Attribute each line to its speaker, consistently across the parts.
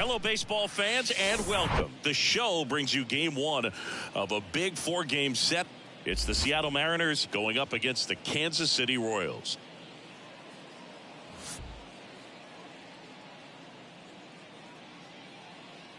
Speaker 1: Hello, baseball fans, and welcome. The show brings you game one of a big four-game set. It's the Seattle Mariners going up against the Kansas City Royals.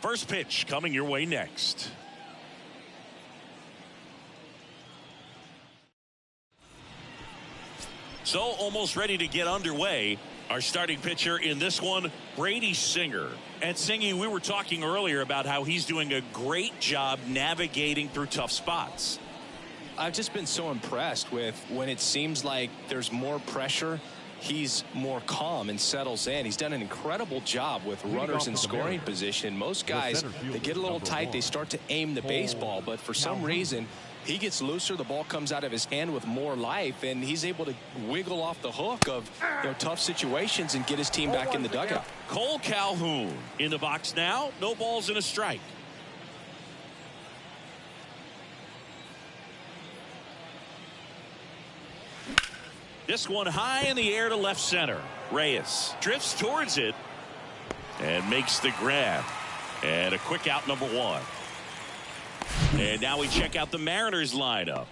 Speaker 1: First pitch coming your way next. So almost ready to get underway. Our starting pitcher in this one, Brady Singer. And Singy, we were talking earlier about how he's doing a great job navigating through tough spots.
Speaker 2: I've just been so impressed with when it seems like there's more pressure, he's more calm and settles in. He's done an incredible job with runners in scoring position. Most guys, they get a little tight, they start to aim the baseball, but for some reason, he gets looser, the ball comes out of his hand with more life, and he's able to wiggle off the hook of tough situations and get his team back in the dugout.
Speaker 1: Cole Calhoun in the box now. No balls and a strike. This one high in the air to left center. Reyes drifts towards it and makes the grab. And a quick out, number one. And now we check out the Mariners lineup.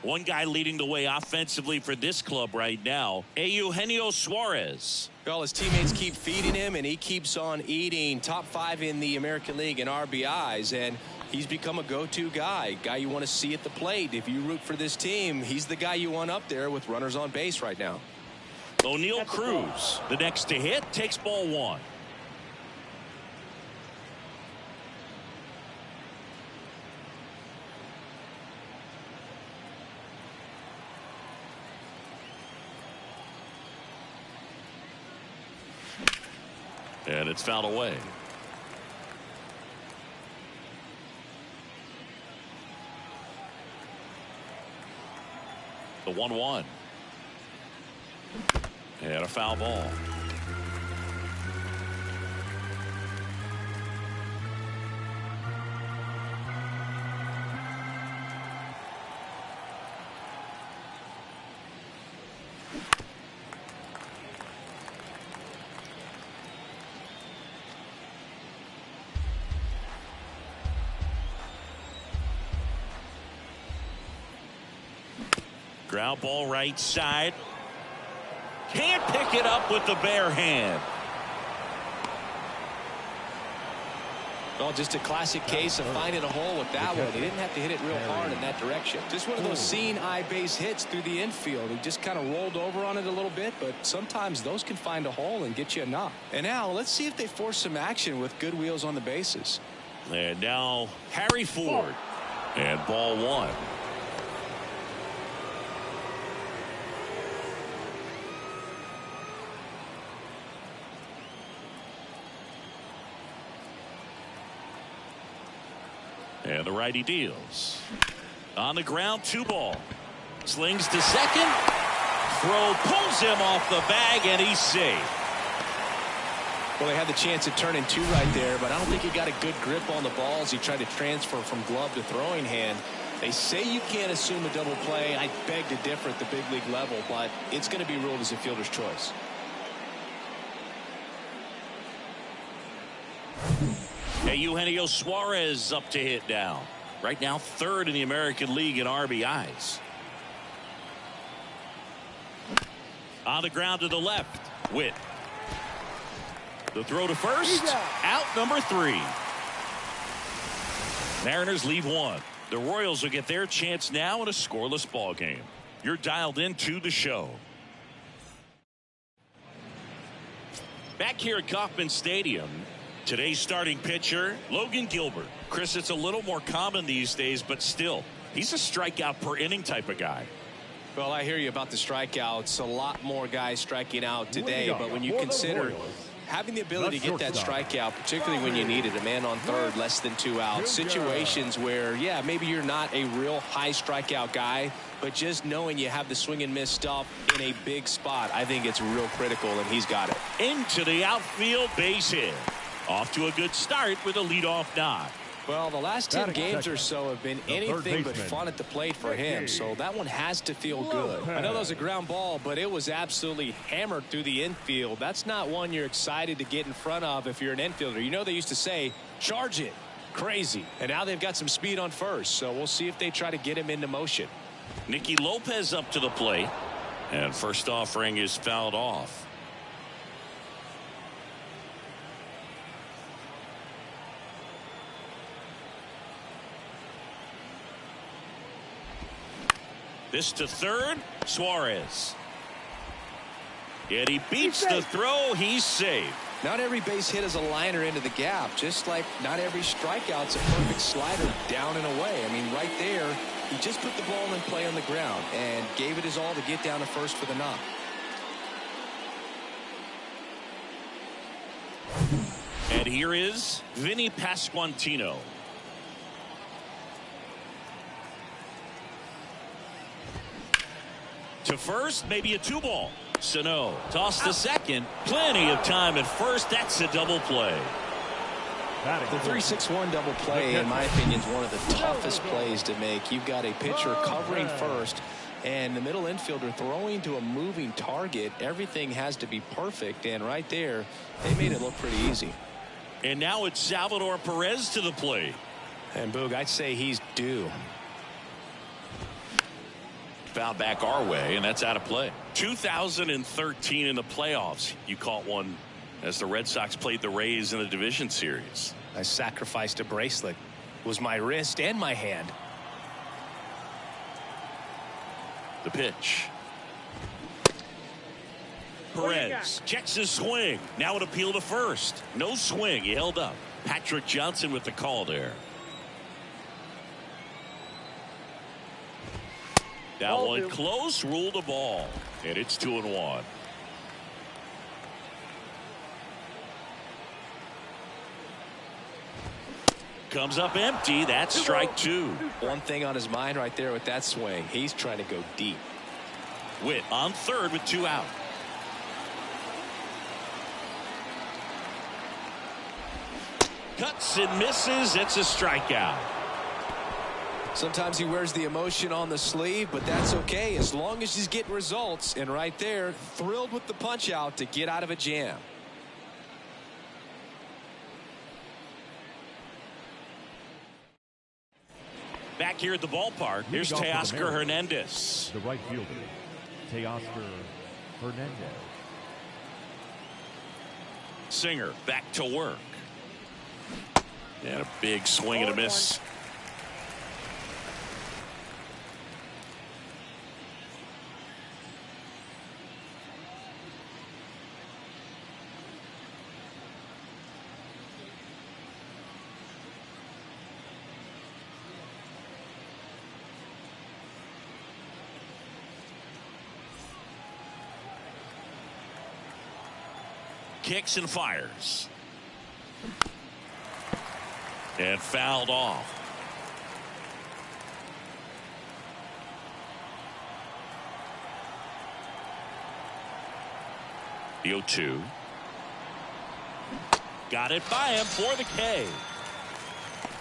Speaker 1: One guy leading the way offensively for this club right now, Eugenio Suarez.
Speaker 2: Well, his teammates keep feeding him, and he keeps on eating. Top 5 in the American League in RBIs, and he's become a go-to guy you want to see at the plate. If you root for this team, he's the guy you want up there with runners on base right now.
Speaker 1: O'Neal Cruz, the next to hit, takes ball one. And it's fouled away. The 1-1. And a foul ball. Ground ball right side. Can't pick it up with the bare hand.
Speaker 2: Well, just a classic case of finding a hole with that one. He didn't have to hit it real hard in that direction. Just one of those seeing eye base hits through the infield. He just kind of rolled over on it a little bit, but sometimes those can find a hole and get you a knock. And now let's see if they force some action with good wheels on the bases.
Speaker 1: And now Harry Ford. And ball one. And the righty deals. On the ground, 2-ball. Slings to second. Throw pulls him off the bag, and he's safe.
Speaker 2: Well, they had the chance at turning 2 right there, but I don't think he got a good grip on the ball as he tried to transfer from glove to throwing hand. They say you can't assume a double play. I beg to differ at the big league level, but it's going to be ruled as a fielder's choice.
Speaker 1: Eugenio Suarez up to hit now. Right now, 3rd in the American League in RBIs. On the ground to the left. Witt. The throw to first. Out number 3. Mariners leave 1. The Royals will get their chance now in a scoreless ball game. You're dialed into the show. Back here at Kauffman Stadium. Today's starting pitcher, Logan Gilbert. Chris, it's a little more common these days, but still, he's a strikeout per inning type of guy.
Speaker 2: Well, I hear you about the strikeouts. A lot more guys striking out today, but when you consider having the ability to get that strikeout, particularly when you need it, a man on third, less than 2 outs, situations where, yeah, maybe you're not a real high strikeout guy, but just knowing you have the swing and miss stuff in a big spot, I think it's real critical, and he's got it.
Speaker 1: Into the outfield, base hit. Off to a good start with a leadoff knock.
Speaker 2: Well, the last 10 games or so have been anything but fun at the plate for him, so that one has to feel good. I know that was a ground ball, but it was absolutely hammered through the infield. That's not one you're excited to get in front of if you're an infielder. You know they used to say, charge it. Crazy. And now they've got some speed on first, so we'll see if they try to get him into motion.
Speaker 1: Nicky Lopez up to the plate, and first offering is fouled off. This to third, Suarez. Yet he beats the throw. He's safe.
Speaker 2: Not every base hit is a liner into the gap, just like not every strikeout's a perfect slider down and away. I mean, right there, he just put the ball in play on the ground and gave it his all to get down to first for the knock.
Speaker 1: And here is Vinny Pasquantino. To first, maybe a 2-ball. Sano toss to second. Plenty of time at first. That's a double play.
Speaker 2: The 3-6-1 double play, in my opinion, is one of the toughest plays to make. You've got a pitcher covering first and the middle infielder throwing to a moving target. Everything has to be perfect, and right there, they made it look pretty easy.
Speaker 1: And now it's Salvador Perez to the plate.
Speaker 2: And Boog, I'd say he's due.
Speaker 1: Foul back our way, and that's out of play. 2013 in the playoffs, you caught one as the Red Sox played the Rays in the division series.
Speaker 2: I sacrificed a bracelet. It was my wrist and my hand.
Speaker 1: The pitch. Perez checks his swing. Now an appeal to first. No swing. He held up. Patrick Johnson with the call there. That one close, ruled a ball, and it's 2-1. Comes up empty. That's strike 2.
Speaker 2: One thing on his mind right there with that swing. He's trying to go deep.
Speaker 1: Witt on third with 2 out. Cuts and misses. It's a strikeout.
Speaker 2: Sometimes he wears the emotion on the sleeve, but that's okay as long as he's getting results. And right there, thrilled with the punch out to get out of a jam.
Speaker 1: Back here at the ballpark, here's Teoscar Hernandez.
Speaker 3: The right fielder, Teoscar Hernandez.
Speaker 1: Singer back to work. And a big swing and a miss. Kicks and fires. And fouled off. The 0-2. Got it by him for the K.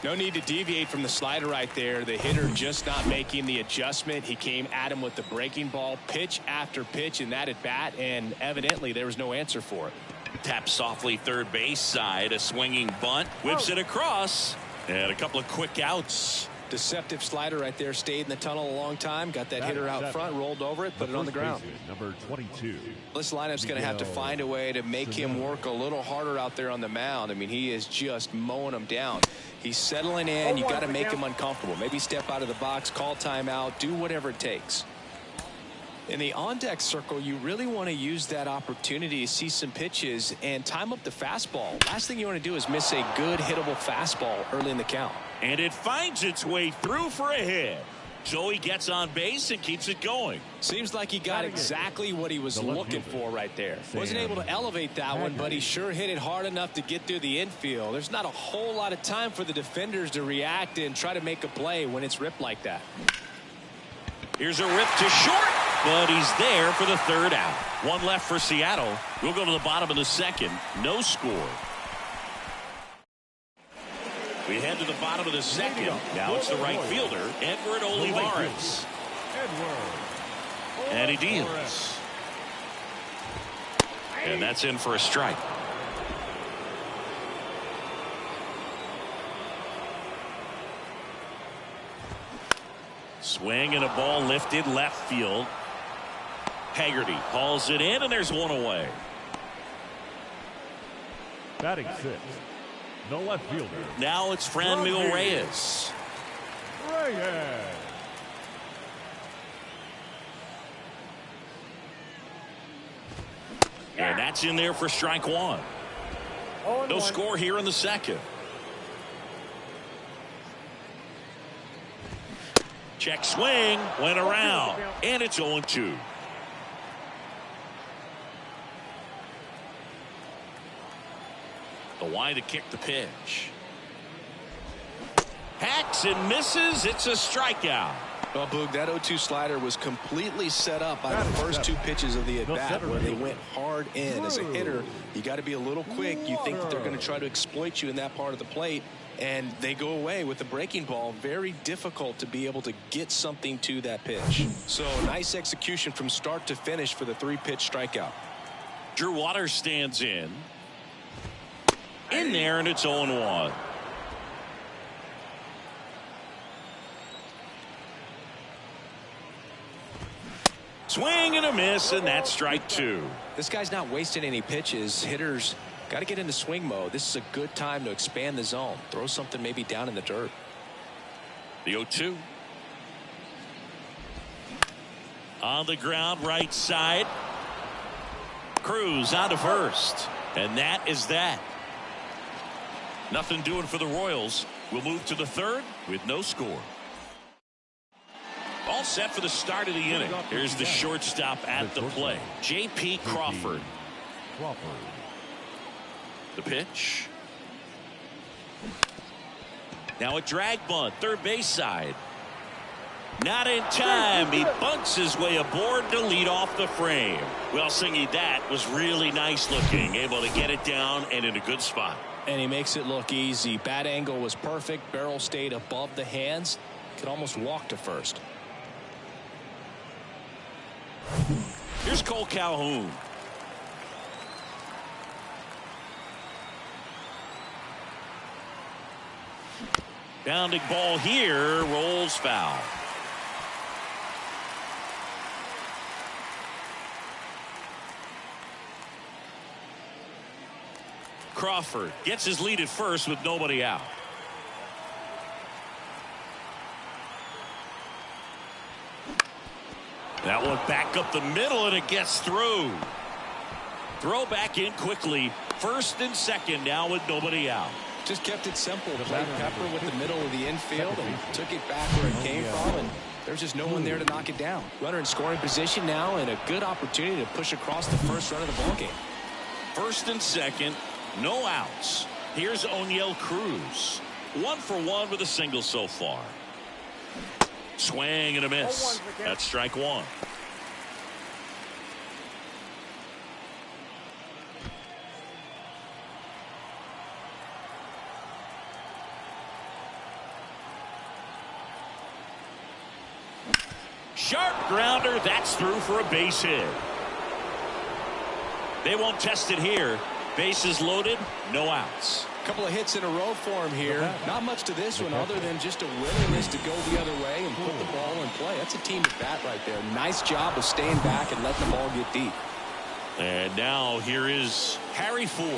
Speaker 2: No need to deviate from the slider right there. The hitter just not making the adjustment. He came at him with the breaking ball pitch after pitch in that at bat, and evidently there was no answer for it.
Speaker 1: Taps softly third base side. A swinging bunt. Whips it across. And a couple of quick outs.
Speaker 2: Deceptive slider right there. Stayed in the tunnel a long time. Got that hitter out front. Rolled over it. Put it on the ground.
Speaker 3: Number 22.
Speaker 2: This lineup's going to have to find a way to make him work a little harder out there on the mound. I mean, he is just mowing them down. He's settling in. You got to make him uncomfortable. Maybe step out of the box. Call timeout. Do whatever it takes. In the on-deck circle, you really want to use that opportunity to see some pitches and time up the fastball. Last thing you want to do is miss a good hittable fastball early in the count.
Speaker 1: And it finds its way through for a hit. So he gets on base and keeps it going.
Speaker 2: Seems like he got exactly what he was looking for right there. Wasn't able to elevate that one, but he sure hit it hard enough to get through the infield. There's not a whole lot of time for the defenders to react and try to make a play when it's ripped like that.
Speaker 1: Here's a rip to short, but he's there for the third out. One left for Seattle. We'll go to the bottom of the second. No score. We head to the bottom of the second. Now it's the right fielder, Edward Olivares. And he deals. And that's in for a strike. Swing and a ball lifted left field. Haggerty hauls it in, and there's one away.
Speaker 3: Batting 6. No left fielder.
Speaker 1: Now it's Franmil Reyes. And that's in there for strike one. No score here in the second. Check swing, went around, and it's 0-2. The wide to kick the pitch. Hacks and misses. It's a strikeout.
Speaker 2: Well, Boog, that 0-2 slider was completely set up by the first 2 pitches of the at-bat where they went hard in. As a hitter, you got to be a little quick. You think that they're going to try to exploit you in that part of the plate, and they go away with the breaking ball. Very difficult to be able to get something to that pitch. So nice execution from start to finish for the 3-pitch strikeout.
Speaker 1: Drew Waters stands in there, and it's 0-1. Swing and a miss, and that's strike 2.
Speaker 2: This guy's not wasting any pitches. Hitters got to get into swing mode. This is a good time to expand the zone. Throw something maybe down in the dirt.
Speaker 1: The 0-2. On the ground, right side. Cruz out to first. And that is that. Nothing doing for the Royals. We'll move to the third with no score. All set for the start of the inning. Here's the shortstop at the plate, J.P. Crawford. The pitch. Now a drag bunt, third base side. Not in time. He bunts his way aboard to lead off the frame. Well, Singy, that was really nice looking. Able to get it down and in a good spot.
Speaker 2: And he makes it look easy. Bat angle was perfect. Barrel stayed above the hands. Could almost walk to first.
Speaker 1: Here's Cole Calhoun. Bounding ball here, rolls foul. Crawford gets his lead at first with nobody out. That one back up the middle, and it gets through. Throw back in quickly. First and second now with nobody out.
Speaker 2: Just kept it simple. Played Pepper with the middle of the infield and took it back where it came from, and there's just no one there to knock it down. Runner in scoring position now, and a good opportunity to push across the first run of the ballgame.
Speaker 1: First and second, no outs. Here's Oneil Cruz. 1 for 1 with a single so far. Swing and a miss. That's strike 1. Sharp grounder. That's through for a base hit. They won't test it here. Bases loaded, no outs.
Speaker 2: Couple of hits in a row for him here. Not much to this one other than just a willingness to go the other way and put the ball in play. That's a team at bat right there. Nice job of staying back and letting the ball get deep.
Speaker 1: And now here is Harry Ford.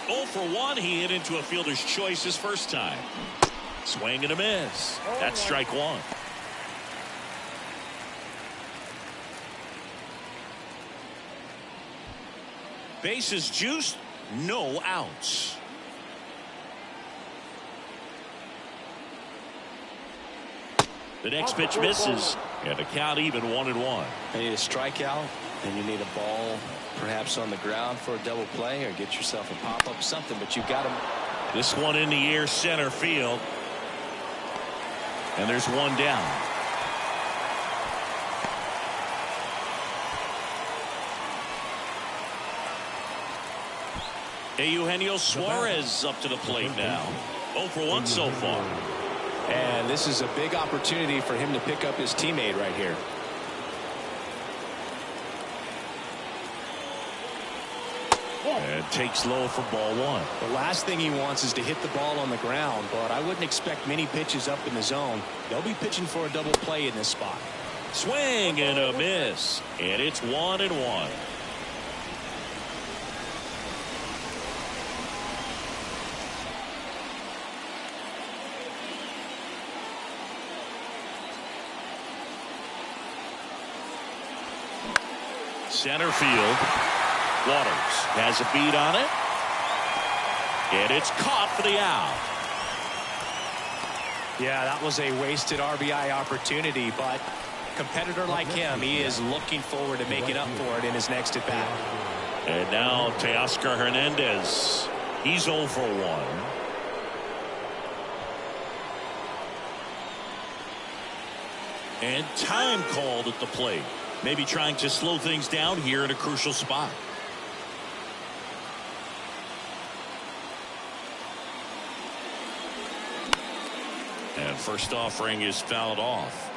Speaker 1: 0 for 1. He hit into a fielder's choice his first time. Swing and a miss. That's strike 1. Bases juiced, no outs. The next pitch misses, and the count even 1-1.
Speaker 2: You need a strikeout, and you need a ball perhaps on the ground for a double play, or get yourself a pop-up, something, but you've got to.
Speaker 1: This one in the air, center field. And there's one down. Eugenio Suarez up to the plate now. 0 for 1 so far.
Speaker 2: And this is a big opportunity for him to pick up his teammate right here.
Speaker 1: And takes low for ball 1.
Speaker 2: The last thing he wants is to hit the ball on the ground, but I wouldn't expect many pitches up in the zone. They'll be pitching for a double play in this spot.
Speaker 1: Swing and a miss. And it's 1-1. Center field. Waters has a beat on it. And it's caught for the out.
Speaker 2: Yeah, that was a wasted RBI opportunity, but a competitor like him, he is looking forward to making up for it in his next at bat.
Speaker 1: And now Teoscar Hernandez. He's 0 for 1. And time called at the plate. Maybe trying to slow things down here in a crucial spot. And first offering is fouled off.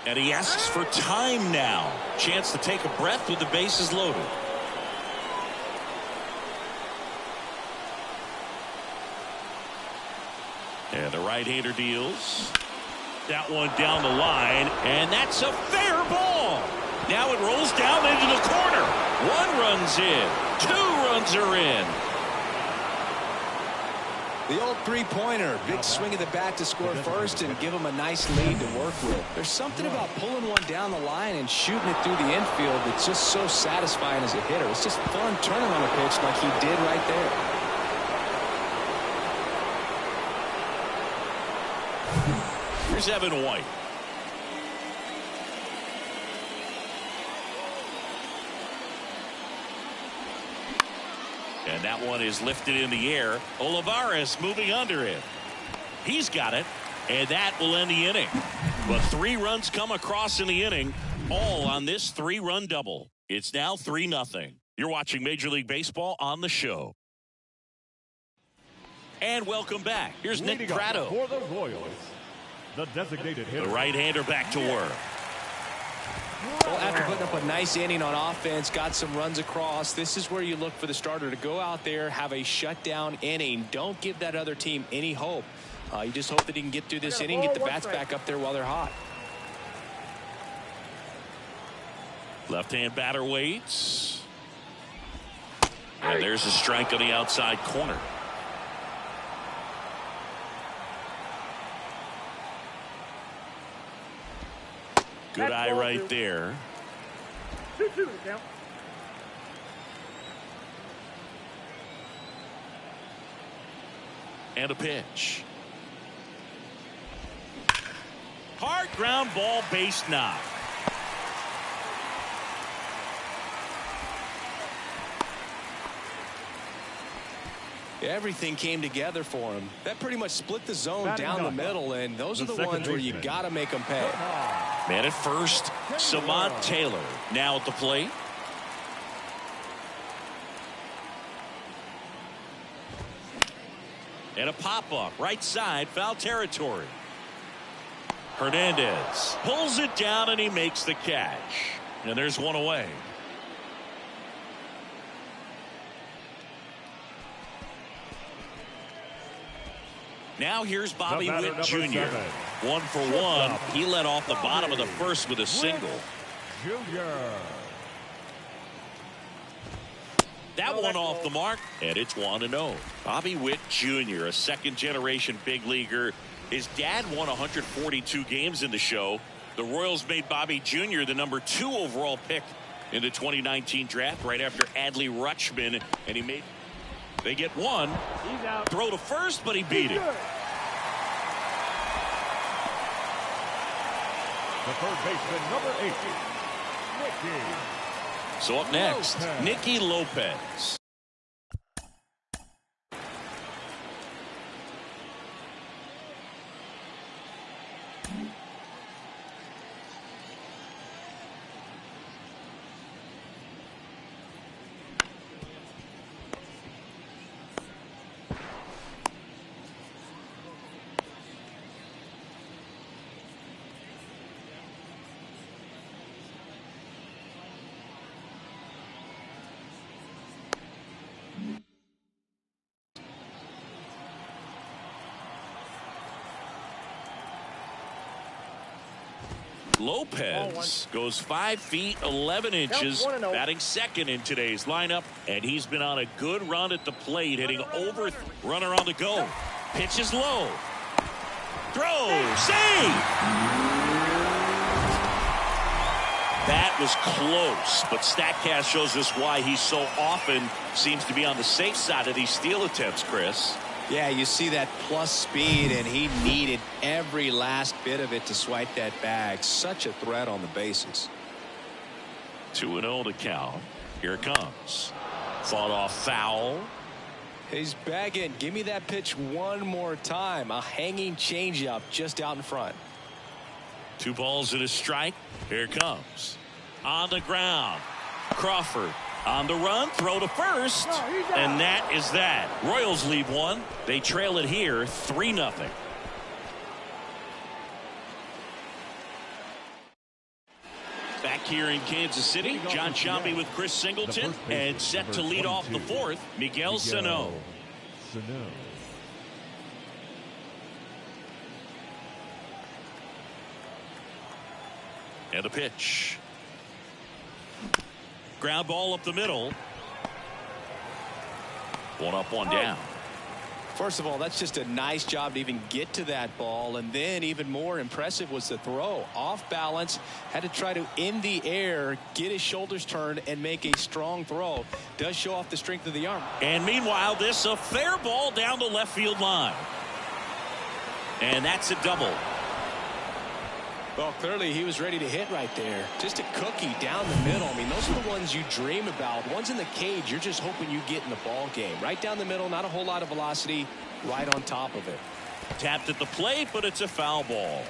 Speaker 1: And he asks for time now. Chance to take a breath with the bases loaded. And the right-hander deals. That one down the line, and that's a fair ball. Now it rolls down into the corner. 1 run's in. 2 runs are in.
Speaker 2: The old three-pointer. Big swing of the bat to score first and give him a nice lead to work with. There's something about pulling one down the line and shooting it through the infield that's just so satisfying as a hitter. It's just fun turning on a pitch like he did right there.
Speaker 1: Here's Evan White. And that one is lifted in the air. Olivares moving under it. He's got it. And that will end the inning. But 3 runs come across in the inning, all on this 3-run double. It's now 3-0. You're watching Major League Baseball on the show. And welcome back. Here's Nick Pratto.
Speaker 3: For the Royals, the designated hitter.
Speaker 1: The right-hander back to work.
Speaker 2: Well, after putting up a nice inning on offense, got some runs across, this is where you look for the starter to go out there, have a shutdown inning. Don't give that other team any hope. You just hope that he can get through this inning, get the bats back up there while they're hot.
Speaker 1: Left-hand batter waits. And there's a strike on the outside corner. Good eye right there.
Speaker 3: 2-2 count.
Speaker 1: And a pitch. Hard ground ball, base knock.
Speaker 2: Everything came together for him. That pretty much split the zone down the middle, and those are the ones where you got to make them pay.
Speaker 1: Man at first, Samant Taylor now at the plate. And a pop-up, right side, foul territory. Hernandez pulls it down, and he makes the catch. And there's one away. Now here's Bobby Witt Jr. 1 for 1. He led off the bottom of the first with a single. That one off the mark, and it's 1-0. Bobby Witt Jr., a second-generation big leaguer. His dad won 142 games in the show. The Royals made Bobby Jr. the number 2 overall pick in the 2019 draft right after Adley Rutschman, and he made... They get one.
Speaker 3: He's out.
Speaker 1: Throw to first, but he beat it.
Speaker 3: The third baseman, number 8, Nicky.
Speaker 1: So up next, Nicky Lopez. Lopez goes 5 feet 11 inches, batting second in today's lineup, and he's been on a good run at the plate, hitting over. Runner on the go. Pitches low. Throw. Save. That was close, but StatCast shows us why he so often seems to be on the safe side of these steal attempts, Chris.
Speaker 2: Yeah, you see that plus speed, and he needed every last bit of it to swipe that bag. Such a threat on the bases.
Speaker 1: 2-0 to count. Here it comes. Fought off foul.
Speaker 2: He's begging. Give me that pitch one more time. A hanging changeup just out in front.
Speaker 1: 2 balls and a strike. Here it comes. On the ground. Crawford. On the run, throw to first, and that is that. Royals lead 1. They trail it here 3-0. Back here in Kansas City, John Sciambi with Chris Singleton, and set to lead off the 4th, Miguel Sano. And the pitch. Ground ball up the middle. 1 up, 1 down.
Speaker 2: First of all, that's just a nice job to even get to that ball, and then even more impressive was the throw. Off balance, had to try to in the air get his shoulders turned and make a strong throw. Does show off the strength of the arm.
Speaker 1: And meanwhile, this a fair ball down the left field line, and that's a double.
Speaker 2: Well, clearly he was ready to hit right there. Just a cookie down the middle. I mean, those are the ones you dream about. Ones in the cage, you're just hoping you get in the ball game. Right down the middle, not a whole lot of velocity, right on top of it.
Speaker 1: Tapped at the plate, but it's a foul ball.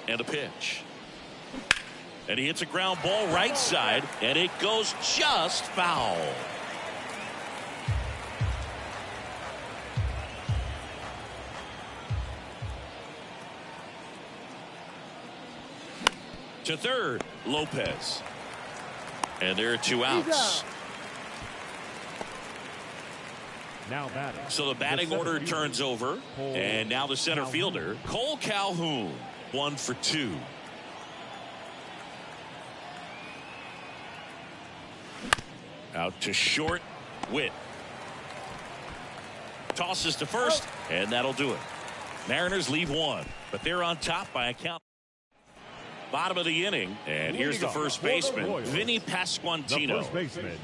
Speaker 1: And a pitch. And he hits a ground ball right side, and it goes just foul. To third, Lopez. And there are 2 outs.
Speaker 3: Now batting.
Speaker 1: So the batting order turns over. And now the center fielder, Cole Calhoun, 1 for 2. Out to short, Witt. Tosses to first, and that'll do it. Mariners leave 1, but they're on top by a count. Bottom of the inning, and here's the first baseman, Vinny Pasquantino.
Speaker 3: The first baseman,